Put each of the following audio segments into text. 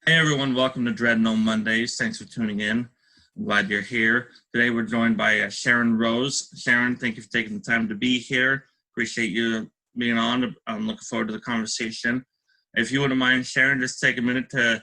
Hey everyone, welcome to Dread No Mondays. Thanks for tuning in. I'm glad you're here. Today we're joined by Sharon-Rose. Sharon, thank you for taking the time to be here. Appreciate you being on. I'm looking forward to the conversation. If you wouldn't mind, Sharon, just take a minute to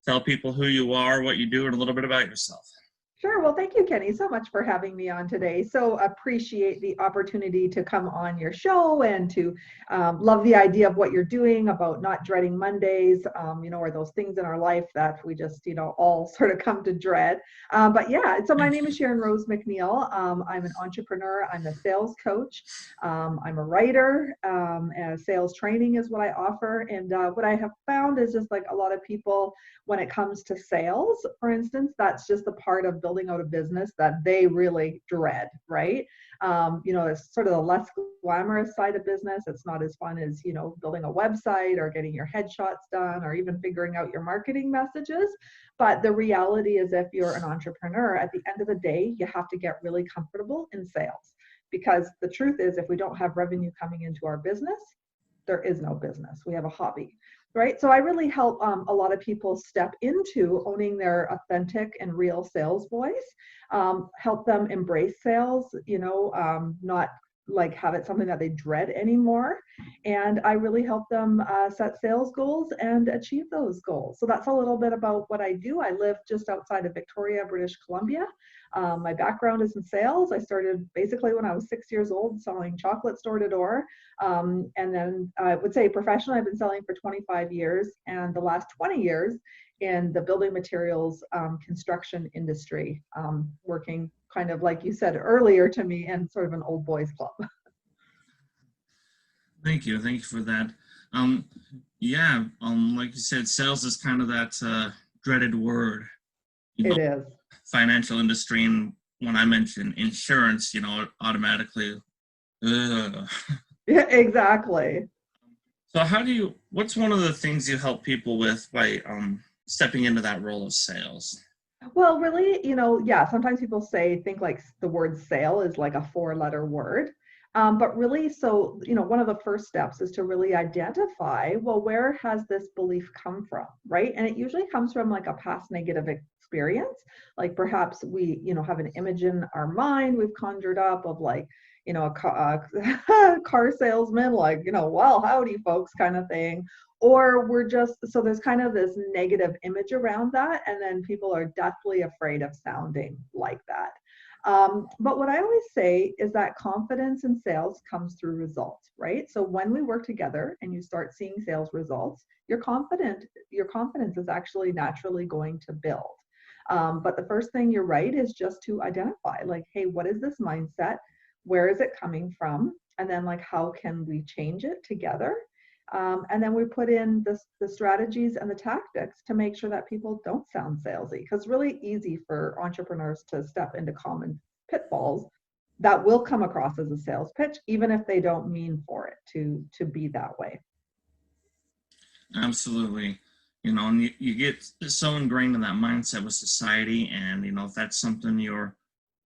tell people who you are, what you do, and a little bit about yourself. Sure. Well, thank you, Kenny, so much for having me on today. So appreciate the opportunity to come on your show and to love the idea of what you're doing about not dreading Mondays, or those things in our life that we just, all sort of come to dread. But yeah, so my Thank name is you. Sharon-Rose McNeil. I'm an entrepreneur. I'm a sales coach. I'm a writer. And sales training is what I offer. And what I have found is just like a lot of people, when it comes to sales, for instance, that's just the part of building out a business that they really dread, right? It's sort of the less glamorous side of business. It's not as fun as, building a website or getting your headshots done or even figuring out your marketing messages. But the reality is, if you're an entrepreneur, at the end of the day, you have to get really comfortable in sales. Because the truth is, if we don't have revenue coming into our business, there is no business. We have a hobby, right? So I really help a lot of people step into owning their authentic and real sales voice, help them embrace sales, not like have it something that they dread anymore. And I really help them set sales goals and achieve those goals. So that's a little bit about what I do. I live just outside of Victoria, British Columbia. My background is in sales. I started basically when I was 6 years old selling chocolate store to door. And then I would say professionally, I've been selling for 25 years, and the last 20 years in the building materials construction industry, working kind of like you said earlier to me in sort of an old boys club. Thank you. Thank you for that. Um, like you said, sales is kind of that dreaded word. It is. Financial industry, and when I mention insurance, automatically, ugh. Yeah, exactly. So what's one of the things you help people with by stepping into that role of sales? Well, really, yeah, sometimes people think like the word sale is like a four-letter word. But really, so, one of the first steps is to really identify, well, where has this belief come from, right? And it usually comes from like a past negative experience. Like perhaps we, have an image in our mind we've conjured up of like, a car salesman, like, well, howdy, folks, kind of thing. Or we're just, so there's kind of this negative image around that. And then people are deathly afraid of sounding like that. But what I always say is that confidence in sales comes through results, right? So when we work together and you start seeing sales results, your confidence is actually naturally going to build. But the first thing, you're right, is just to identify like, hey, what is this mindset? Where is it coming from? And then like, how can we change it together? And then we put in the strategies and the tactics to make sure that people don't sound salesy, because it's really easy for entrepreneurs to step into common pitfalls that will come across as a sales pitch, even if they don't mean for it to be that way. Absolutely. And you get so ingrained in that mindset with society, and if that's something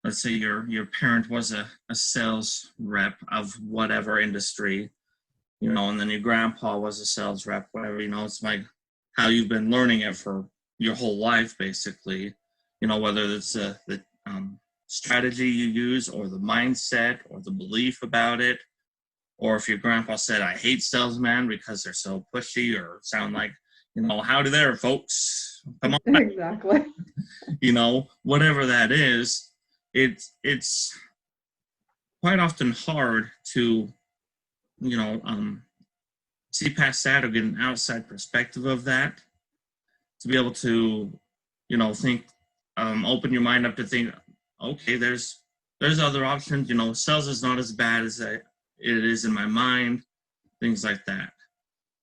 let's say your parent was a sales rep of whatever industry, and then your grandpa was a sales rep, whatever, it's like how you've been learning it for your whole life, basically, whether it's the strategy you use or the mindset or the belief about it, or if your grandpa said, I hate salesmen because they're so pushy or sound like, howdy there, folks, come on back, Exactly. whatever that is, it's quite often hard to see past that or get an outside perspective of that, to be able to think, open your mind up to think, okay, there's other options. Sales is not as bad as it is in my mind, things like that.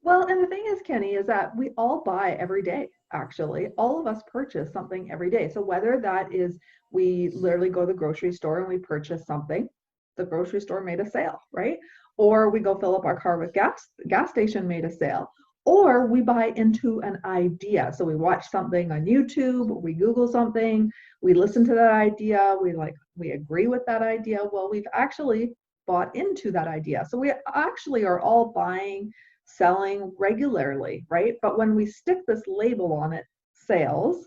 Well, and the thing is, Kenny, is that we all buy every day, actually. All of us purchase something every day. So whether that is we literally go to the grocery store and we purchase something, the grocery store made a sale, right? Or we go fill up our car with gas, the gas station made a sale. Or we buy into an idea. So we watch something on YouTube, we Google something, we listen to that idea, we agree with that idea. Well, we've actually bought into that idea. So we actually are all buying, selling regularly, right? But when we stick this label on it, sales,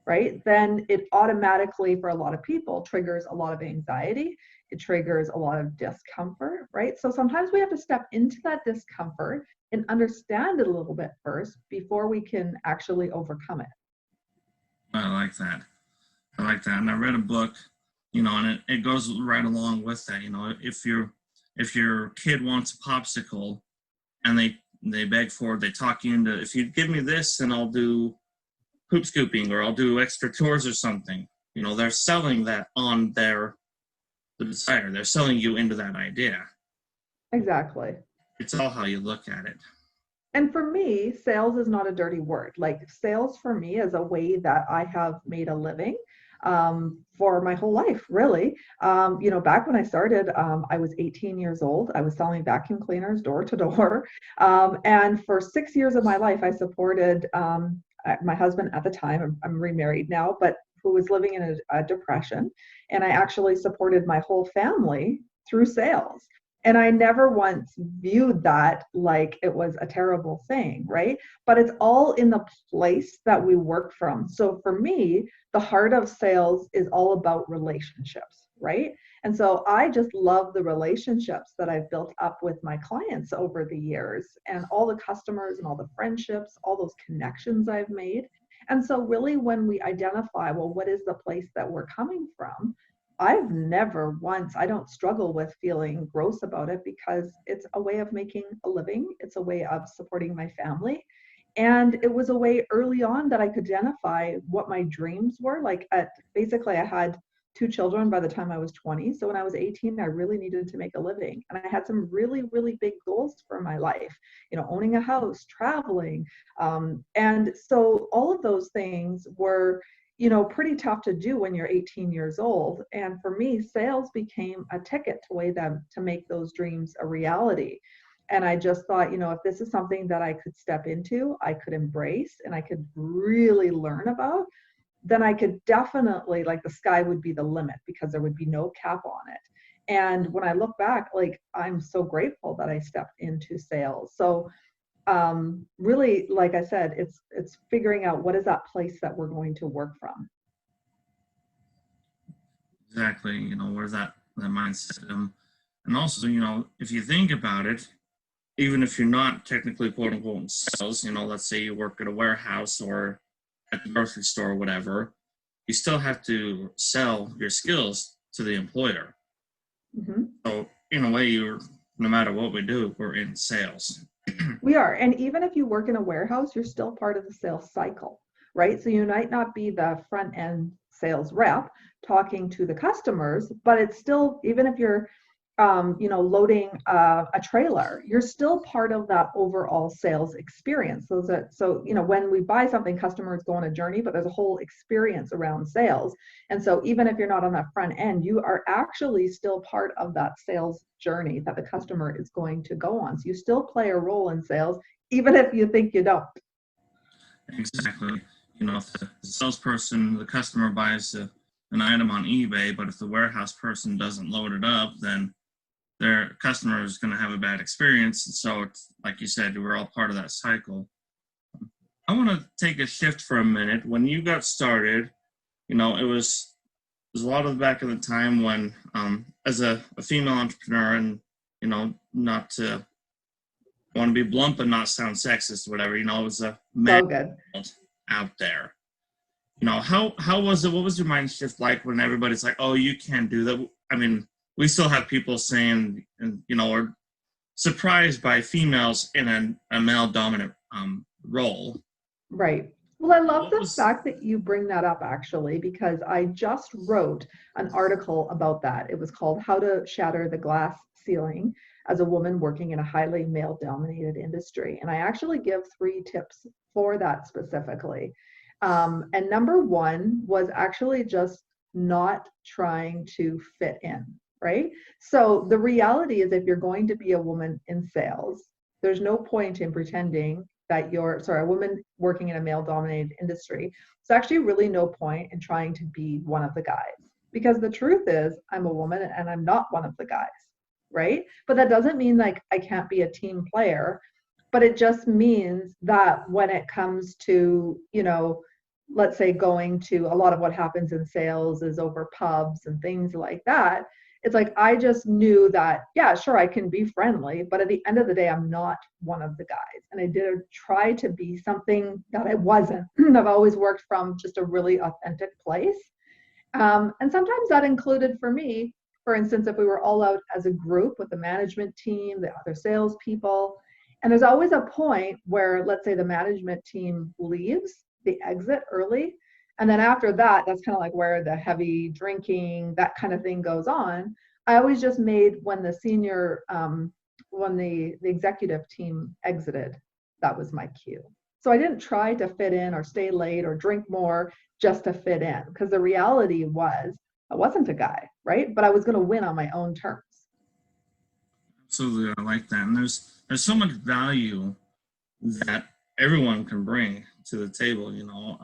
right, then it automatically, for a lot of people, triggers a lot of anxiety. It triggers a lot of discomfort, right? So sometimes we have to step into that discomfort and understand it a little bit first before we can actually overcome it. I like that. I like that. And I read a book, and it goes right along with that. If your kid wants a popsicle and they beg for it, they talk you into, if you give me this, then I'll do poop scooping or I'll do extra chores or something. They're selling that on the desire. They're selling you into that idea. Exactly. It's all how you look at it. And for me, sales is not a dirty word. Like sales for me is a way that I have made a living for my whole life, really. Back when I started, I was 18 years old. I was selling vacuum cleaners door to door. And for 6 years of my life, I supported my husband at the time. I'm remarried now, but who was living in a depression. And I actually supported my whole family through sales. And I never once viewed that like it was a terrible thing, right? But it's all in the place that we work from. So for me, the heart of sales is all about relationships, right? And so I just love the relationships that I've built up with my clients over the years and all the customers and all the friendships, all those connections I've made. And so really when we identify, well, what is the place that we're coming from? I've never once, I don't struggle with feeling gross about it because it's a way of making a living. It's a way of supporting my family. And it was a way early on that I could identify what my dreams were. Like basically I had two children by the time I was 20. So when I was 18, I really needed to make a living. And I had some really, really big goals for my life, owning a house, traveling. And so all of those things were pretty tough to do when you're 18 years old. And for me, sales became a ticket to make those dreams a reality. And I just thought, if this is something that I could step into, I could embrace, and I could really learn about, then I could definitely, like, the sky would be the limit because there would be no cap on it. And when I look back, like, I'm so grateful that I stepped into sales. So really, like I said, it's figuring out what is that place that we're going to work from. Exactly. Where's that mindset? And also, if you think about it, even if you're not technically quote unquote in sales, let's say you work at a warehouse or at the grocery store or whatever, you still have to sell your skills to the employer. Mm-hmm. So in a way, no matter what we do, we're in sales. We are. And even if you work in a warehouse, you're still part of the sales cycle, right? So you might not be the front end sales rep talking to the customers, but it's still, even if you're loading a trailer, you're still part of that overall sales experience. So when we buy something, customers go on a journey, but there's a whole experience around sales. And so even if you're not on that front end, you are actually still part of that sales journey that the customer is going to go on. So you still play a role in sales, even if you think you don't. Exactly. If the salesperson, the customer buys an item on eBay, but if the warehouse person doesn't load it up, then their customer is going to have a bad experience. So it's like you said, we're all part of that cycle. I want to take a shift for a minute. When you got started, it was a lot of back in the time when, as a female entrepreneur, and not to want to be blunt but not sound sexist or whatever, it was a man out there. How was it? What was your mind shift like when everybody's like, "Oh, you can't do that"? I mean, we still have people saying, or surprised by females in a male dominant role. Right. Well, I love the fact that you bring that up, actually, because I just wrote an article about that. It was called How to Shatter the Glass Ceiling as a Woman Working in a Highly Male Dominated Industry. And I actually give 3 tips for that specifically. And number 1 was actually just not trying to fit in, right? So the reality is, if you're going to be a woman in sales, there's no point in pretending that a woman working in a male dominated industry. It's actually really no point in trying to be one of the guys, because the truth is I'm a woman and I'm not one of the guys, right? But that doesn't mean like I can't be a team player, but it just means that when it comes to, let's say going to a lot of what happens in sales is over pubs and things like that. It's like I just knew that, yeah, sure, I can be friendly, but at the end of the day, I'm not one of the guys. And I did try to be something that I wasn't. I've always worked from just a really authentic place. And sometimes that included for me, for instance, if we were all out as a group with the management team, the other salespeople, and there's always a point where, let's say, the management team leaves, they exit early. And then after that, that's kind of like where the heavy drinking, that kind of thing goes on. I always just made when the senior, when the executive team exited, that was my cue. So I didn't try to fit in or stay late or drink more just to fit in, because the reality was I wasn't a guy, right? But I was going to win on my own terms. Absolutely, I like that. And there's so much value that everyone can bring to the table, you know.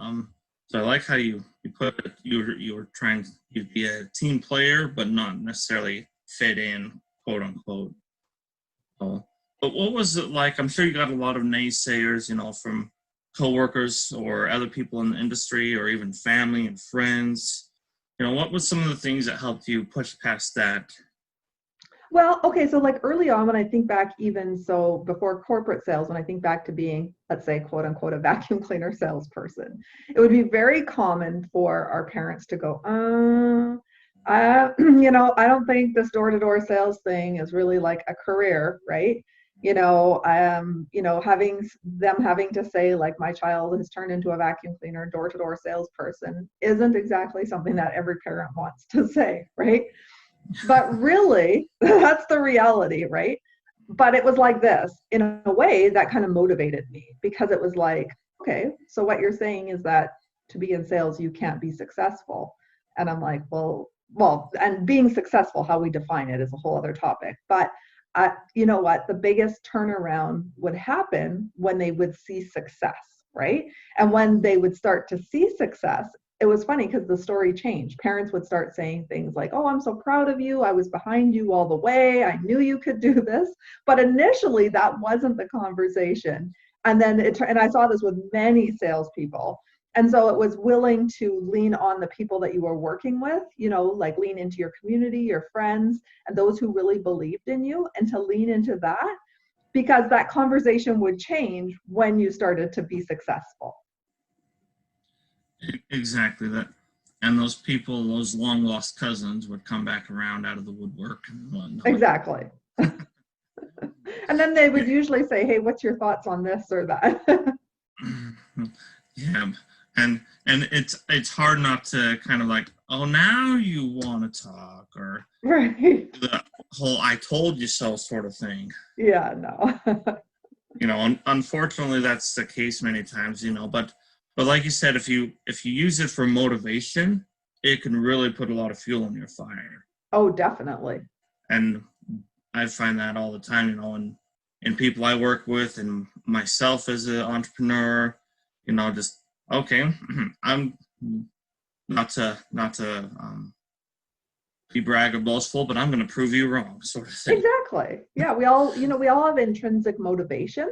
So I like how you put it. You were trying to be a team player, but not necessarily fit in, quote unquote. So, but what was it like? I'm sure you got a lot of naysayers, you know, from coworkers or other people in the industry, or even family and friends. You know, what was some of the things that helped you push past that? Well, okay, so like early on, when I think back, even so before corporate sales, when I think back to being, let's say, quote unquote, a vacuum cleaner salesperson, it would be very common for our parents to go, I don't think this door-to-door sales thing is really like a career, right? Having to say like my child has turned into a vacuum cleaner, door-to-door salesperson isn't exactly something that every parent wants to say, right? But really, that's the reality, right? But it was like this, in a way that kind of motivated me, because it was like, okay, so what you're saying is that to be in sales, you can't be successful. And I'm like, and being successful, how we define it is a whole other topic. But you know what? The biggest turnaround would happen when they would see success, right? And when they would start to see success, it was funny because the story changed. Parents would start saying things like, "Oh, I'm so proud of you. I was behind you all the way. I knew you could do this." But initially, that wasn't the conversation. And then and I saw this with many salespeople. And so it was willing to lean on the people that you were working with, like lean into your community, your friends, and those who really believed in you, and to lean into that, because that conversation would change when you started to be successful. Exactly that. And those people, those long lost cousins, would come back around out of the woodwork and whatnot. Exactly. And then they would usually say, "Hey, what's your thoughts on this or that?" Yeah, and it's hard not to kind of like, oh, now you want to talk, or Right. the whole "I told you so" sort of thing. Yeah, no. You know, unfortunately, that's the case many times. You know, but like you said, if you use it for motivation, it can really put a lot of fuel in your fire. Oh, definitely. And I find that all the time. You know, and people I work with, and myself as an entrepreneur, you know, just okay. I'm not to be brag or boastful, but I'm going to prove you wrong, sort of thing. Exactly. Yeah, we all have intrinsic motivation,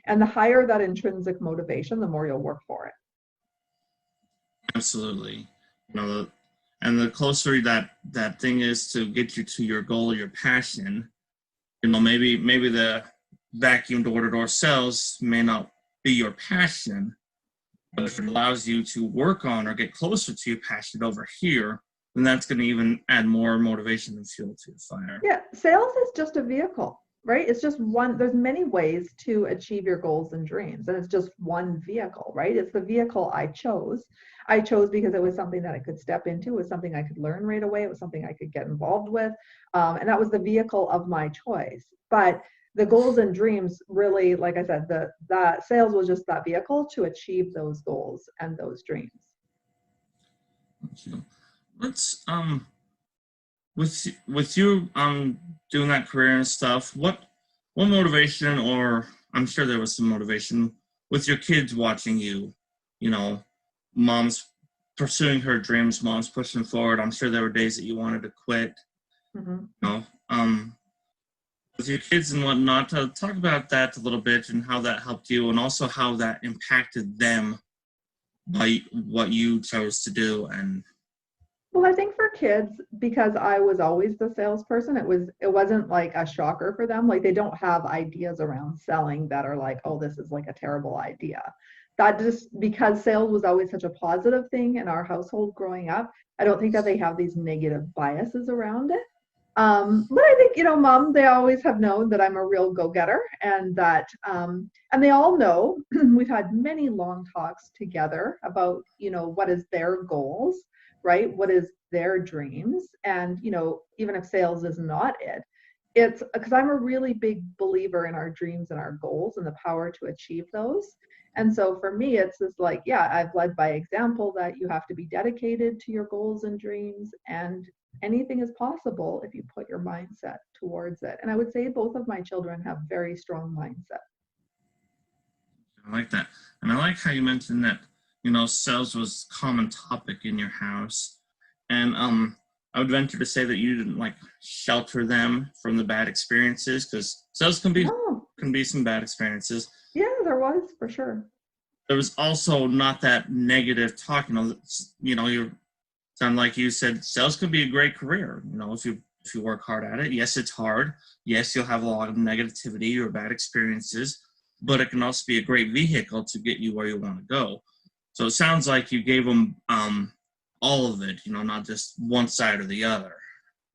and the higher that intrinsic motivation, the more you'll work for it. Absolutely. You know, and the closer that thing is to get you to your goal or your passion, you know, maybe the vacuum door-to-door sales may not be your passion, but if it allows you to work on or get closer to your passion over here, then that's going to even add more motivation and fuel to your fire. Yeah, sales is just a vehicle, right? It's just one, there's many ways to achieve your goals and dreams, and it's just one vehicle, right? It's the vehicle I chose. I chose because it was something that I could step into, it was something I could learn right away, it was something I could get involved with, and that was the vehicle of my choice. But the goals and dreams, really, like I said, the sales was just that vehicle to achieve those goals and those dreams. Let's with you doing that career and stuff, what motivation, or I'm sure there was some motivation with your kids watching you, you know, mom's pursuing her dreams, mom's pushing forward. I'm sure there were days that you wanted to quit. Mm-hmm. You know, with your kids and whatnot, to talk about that a little bit and how that helped you, and also how that impacted them by what you chose to do. And Well, I think for kids, because I was always the salesperson, it wasn't like a shocker for them. Like they don't have ideas around selling that are like, oh, this is like a terrible idea. That just because sales was always such a positive thing in our household growing up, I don't think that they have these negative biases around it. But I think, mom, they always have known that I'm a real go-getter and and they all know we've had many long talks together about, what is their goals, right? What is their dreams? And, even if sales is not it, it's because I'm a really big believer in our dreams and our goals and the power to achieve those. And so for me, it's just like, yeah, I've led by example that you have to be dedicated to your goals and dreams, and anything is possible if you put your mindset towards it. And I would say both of my children have very strong mindset. I like that. And I like how you mentioned that, sales was a common topic in your house. And I would venture to say that you didn't like shelter them from the bad experiences, because sales No, can be some bad experiences. yeah, there was for sure. There was also not that negative talk. You sound like you said sales could be a great career. If you work hard at it. Yes, it's hard. Yes, you'll have a lot of negativity or bad experiences, but it can also be a great vehicle to get you where you want to go. So it sounds like you gave them all of it, not just one side or the other.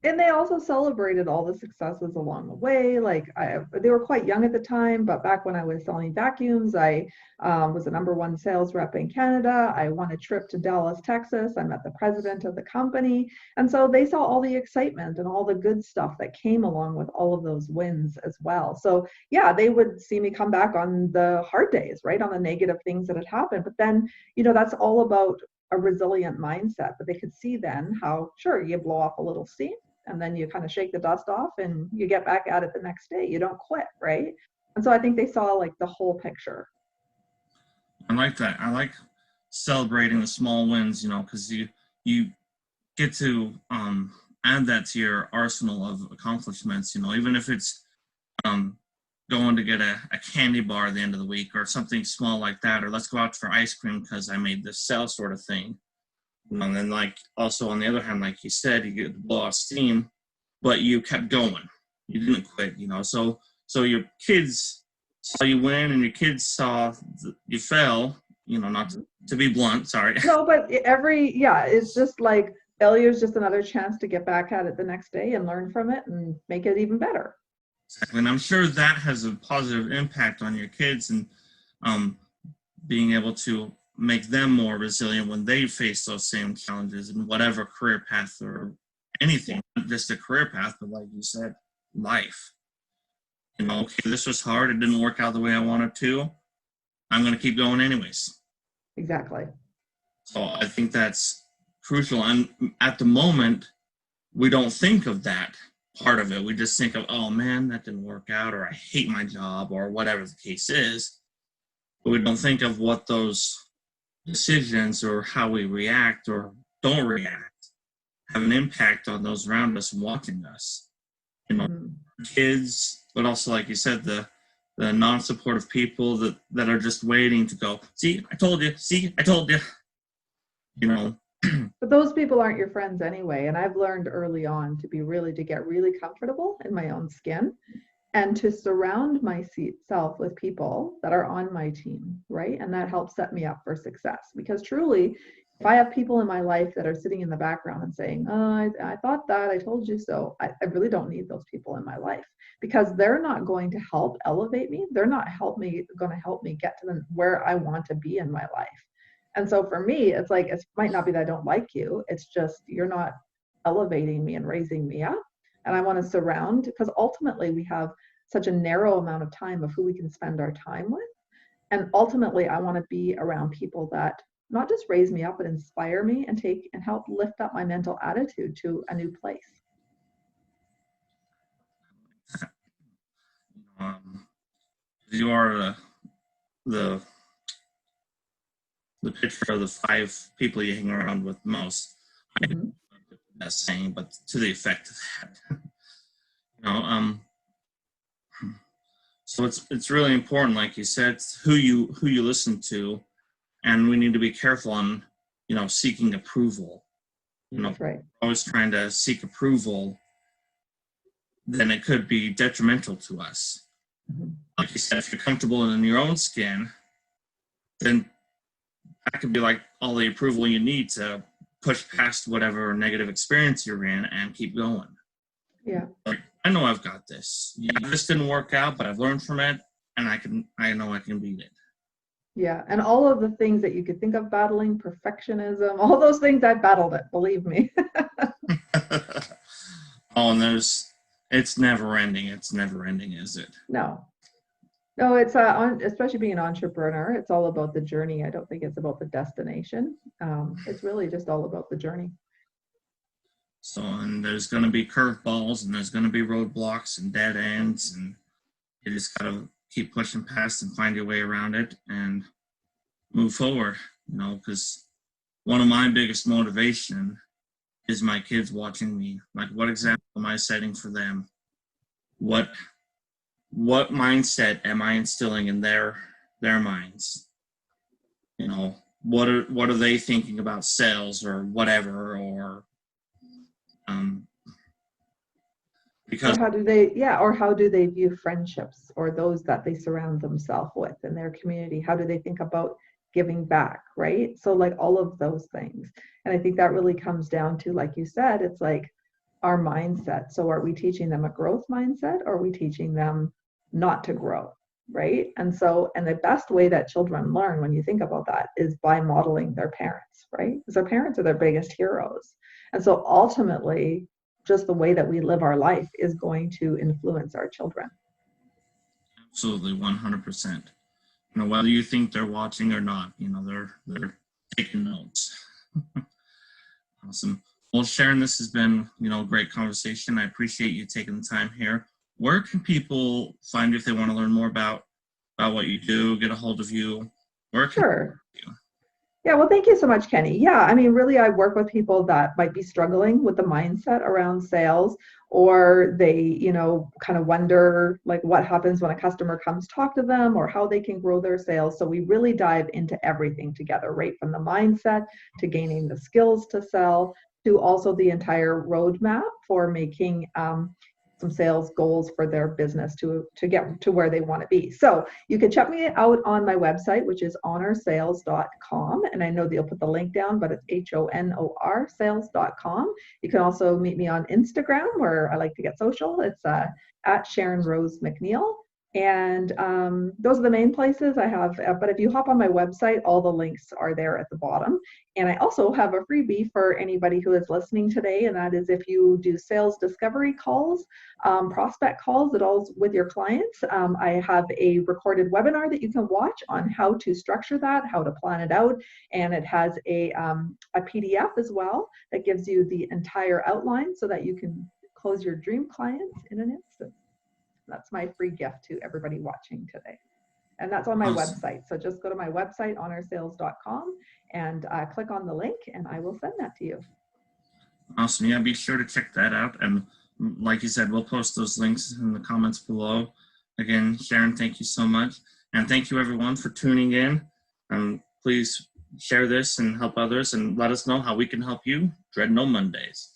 And they also celebrated all the successes along the way. Like they were quite young at the time, but back when I was selling vacuums, I was the #1 sales rep in Canada. I won a trip to Dallas, Texas. I met the president of the company. And so they saw all the excitement and all the good stuff that came along with all of those wins as well. So yeah, they would see me come back on the hard days, right? On the negative things that had happened. But then, that's all about a resilient mindset. But they could see then how, sure, you blow off a little steam and then you kind of shake the dust off and you get back at it the next day. You don't quit, right? And so I think they saw like the whole picture. I like that. I like celebrating the small wins, because you get to add that to your arsenal of accomplishments. Even if it's um, going to get a candy bar at the end of the week or something small like that, or let's go out for ice cream because I made this sale sort of thing. And then, like, also on the other hand, like you said, you get to blow off steam, but you kept going. You didn't quit, So your kids saw you win, and your kids saw you fell. Not to be blunt. Sorry. No, but yeah, it's just like failure is just another chance to get back at it the next day and learn from it and make it even better. Exactly. And I'm sure that has a positive impact on your kids, and um, being able to make them more resilient when they face those same challenges in whatever career path or anything, not just a career path, but like you said, life. Okay, this was hard. It didn't work out the way I wanted to. I'm going to keep going anyways. Exactly. So I think that's crucial. And at the moment, we don't think of that part of it. We just think of, oh man, that didn't work out, or I hate my job, or whatever the case is. But we don't think of what those decisions or how we react or don't react have an impact on those around us and watching us. Mm-hmm. Kids, but also, like you said, the non-supportive people that are just waiting to go, see, I told you, see, I told you, But those people aren't your friends anyway. And I've learned early on to get really comfortable in my own skin and to surround myself with people that are on my team, right? And that helps set me up for success. Because truly, if I have people in my life that are sitting in the background and saying, oh, I thought that, I told you so, I really don't need those people in my life, because they're not going to help elevate me. They're not going to help me get to where I want to be in my life. And so for me, it's like, it might not be that I don't like you. It's just, you're not elevating me and raising me up. And I want to surround, because ultimately we have such a narrow amount of time of who we can spend our time with. And ultimately, I want to be around people that not just raise me up, but inspire me and help lift up my mental attitude to a new place. You are the the picture of the 5 people you hang around with most. Mm-hmm. That's saying, but to the effect of that. So it's really important, like you said, who you listen to, and we need to be careful on, seeking approval. That's right. Always trying to seek approval, then it could be detrimental to us. Mm-hmm. Like you said, if you're comfortable in your own skin, then that could be like all the approval you need to push past whatever negative experience you're in and keep going. Yeah. Like, I know I've got this. This didn't work out, but I've learned from it, and I know I can beat it. Yeah. And all of the things that you could think of battling, perfectionism, all those things, I've battled it, believe me. Oh, and it's never ending. It's never ending, is it? No. No, it's especially being an entrepreneur, it's all about the journey. I don't think it's about the destination. It's really just all about the journey. So, and there's going to be curveballs, and there's going to be roadblocks and dead ends, and you just got to keep pushing past and find your way around it and move forward, because one of my biggest motivation is my kids watching me. Like, what example am I setting for them? What mindset am I instilling in their minds? What are they thinking about sales or whatever, or because Or how do they view friendships or those that they surround themselves with in their community? How do they think about giving back, right? So like all of those things. And I think that really comes down to, like you said, it's like our mindset. So are we teaching them a growth mindset, or are we teaching them not to grow, right? And the best way that children learn, when you think about that, is by modeling their parents, right? Because their parents are their biggest heroes. And so ultimately, just the way that we live our life is going to influence our children. absolutely 100%. Whether you think they're watching or not, they're taking notes. Awesome. Well, Sharon, this has been, a great conversation. I appreciate you taking the time here. Where can people find you if they want to learn more about what you do, get a hold of you? Sure. Yeah, well, thank you so much, Kenny. Yeah, I mean, really, I work with people that might be struggling with the mindset around sales, or they, kind of wonder like what happens when a customer comes talk to them, or how they can grow their sales. So we really dive into everything together, right from the mindset to gaining the skills to sell, to also the entire roadmap for making some sales goals for their business to get to where they want to be. So you can check me out on my website, which is honorsales.com. And I know that you'll put the link down, but it's HONOR sales.com. You can also meet me on Instagram, where I like to get social. It's at Sharon-Rose McNeil. And those are the main places I have. But if you hop on my website, all the links are there at the bottom. And I also have a freebie for anybody who is listening today. And that is, if you do sales discovery calls, prospect calls at all with your clients, I have a recorded webinar that you can watch on how to structure that, how to plan it out. And it has a PDF as well that gives you the entire outline so that you can close your dream clients in an instant. That's my free gift to everybody watching today. And that's on my website. So just go to my website, honorsales.com, and click on the link, and I will send that to you. Awesome. Yeah, be sure to check that out. And like you said, we'll post those links in the comments below. Again, Sharon, thank you so much. And thank you, everyone, for tuning in. Please share this and help others, and let us know how we can help you. Dread No Mondays.